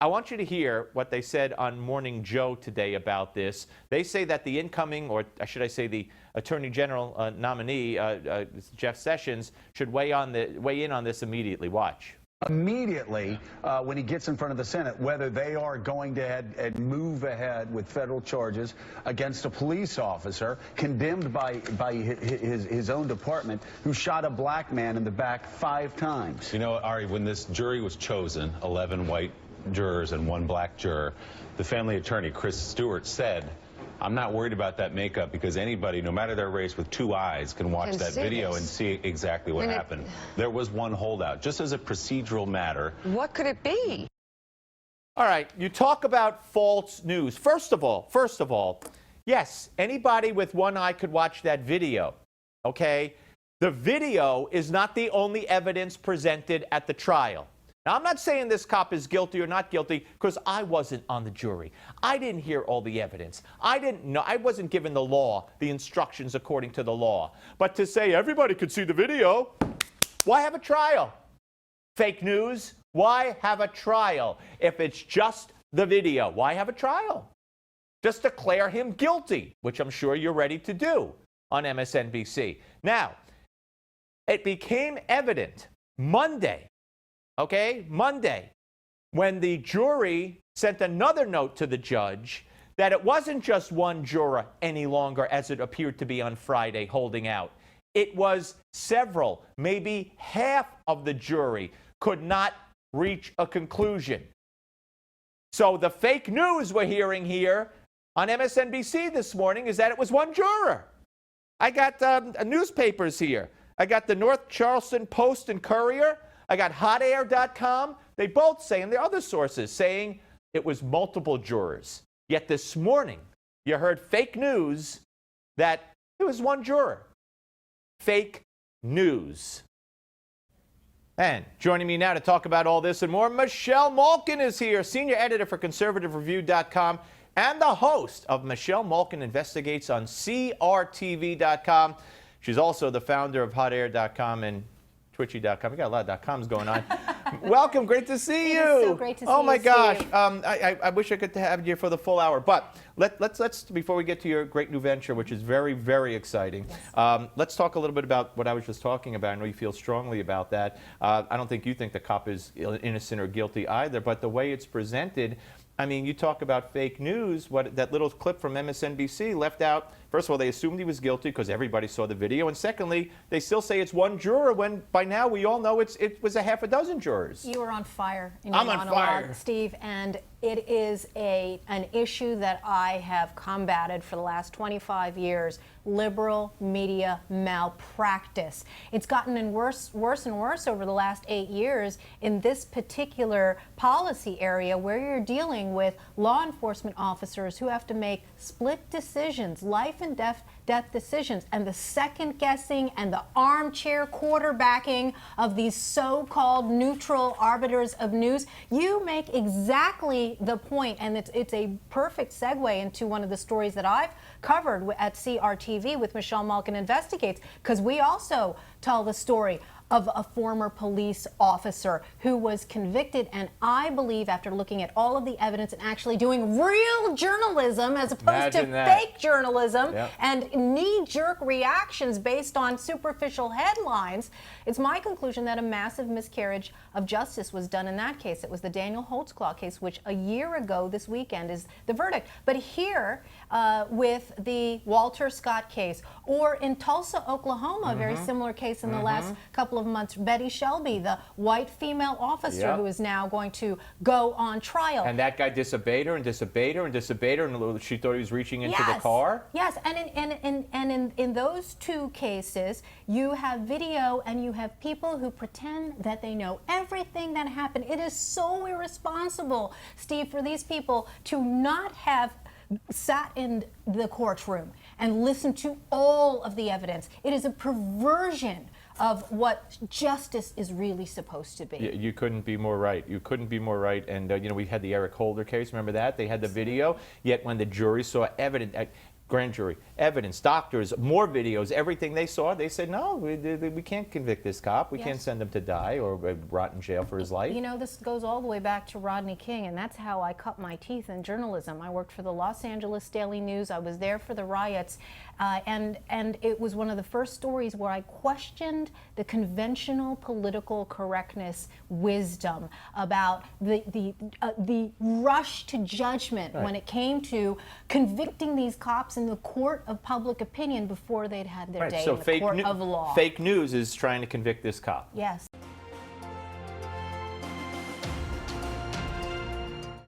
I want you to hear what they said on Morning Joe today about this. They say that the incoming, or should I say the Attorney General nominee, Jeff Sessions, should weigh in on this immediately. Watch. Immediately when he gets in front of the Senate, whether they are going to move ahead with federal charges against a police officer condemned by his own department who shot a black man in the back 5 times. You know, Ari, when this jury was chosen, 11 white jurors and 1 black juror, the family attorney, Chris Stewart, said, I'm not worried about that makeup because anybody, no matter their race, with 2 eyes can watch that video and see exactly what happened. There was 1 holdout, just as a procedural matter. What could it be? All right, you talk about false news. First of all, yes, anybody with 1 eye could watch that video, okay? The video is not the only evidence presented at the trial. Now, I'm not saying this cop is guilty or not guilty because I wasn't on the jury. I didn't hear all the evidence. I didn't know. I wasn't given the law, the instructions according to the law. But to say everybody could see the video, why have a trial? Fake news, why have a trial? If it's just the video, why have a trial? Just declare him guilty, which I'm sure you're ready to do on MSNBC. Now, it became evident Monday, when the jury sent another note to the judge that it wasn't just 1 juror any longer, as it appeared to be on Friday, holding out. It was several, maybe half of the jury could not reach a conclusion. So the fake news we're hearing here on MSNBC this morning is that it was 1 juror. I got newspapers here. I got the North Charleston Post and Courier. I got hotair.com. They both say, and there are other sources, saying it was multiple jurors. Yet this morning, you heard fake news that it was 1 juror. Fake news. And joining me now to talk about all this and more, Michelle Malkin is here, senior editor for conservativereview.com and the host of Michelle Malkin Investigates on CRTV.com. She's also the founder of hotair.com and Twitchy.com. We got a lot of .coms going on. Welcome. Great to see you. It's so great to see you. Oh, my gosh. I wish I could have you for the full hour. But let's before we get to your great new venture, which is very, very exciting, yes. Let's talk a little bit about what I was just talking about. I know you feel strongly about that. I don't think you think the cop is innocent or guilty either. But the way it's presented, I mean, you talk about fake news. What that little clip from MSNBC left out. First of all, they assumed he was guilty because everybody saw the video. And secondly, they still say it's 1 juror when by now we all know it was a half a dozen jurors. You were on fire in your monologue, Steve, and it is an issue that I have combated for the last 25 years. Liberal media malpractice. It's gotten worse and worse over the last 8 years in this particular policy area where you're dealing with law enforcement officers who have to make split decisions, life and death decisions, and the second guessing and the armchair quarterbacking of these so-called neutral arbiters of news. You make exactly the point, and it's a perfect segue into one of the stories that I've covered at CRTV with Michelle Malkin Investigates, because we also tell the story of a former police officer who was convicted, and I believe after looking at all of the evidence and actually doing real journalism as opposed to fake journalism and knee-jerk reactions based on superficial headlines, it's my conclusion that a massive miscarriage of justice was done in that case. It was the Daniel Holtzclaw case, which a year ago this weekend is the verdict. But here with the Walter Scott case, or in Tulsa, Oklahoma, a very similar case in the last couple of months, Betty Shelby, the white female officer who is now going to go on trial. And that guy disobeyed her and disobeyed her and disobeyed her, and she thought he was reaching into the car? Yes, and in those 2 cases, you have video and you have people who pretend that they know everything that happened. It is so irresponsible, Steve, for these people to not have sat in the courtroom and listened to all of the evidence. It is a perversion of what justice is really supposed to be. You couldn't be more right. You couldn't be more right. And, you know, we had the Eric Holder case. Remember that? They had the video. Yet when the jury saw evidence, grand jury, evidence, doctors, more videos, everything they saw, they said, no, we can't convict this cop. We can't send him to die or rot in jail for his life. You know, this goes all the way back to Rodney King, and that's how I cut my teeth in journalism. I worked for the Los Angeles Daily News. I was there for the riots, and it was one of the first stories where I questioned the conventional political correctness wisdom about the rush to judgment when it came to convicting these cops in the court of public opinion before they'd had their day So in the court of law. fake news is trying to convict this cop. Yes.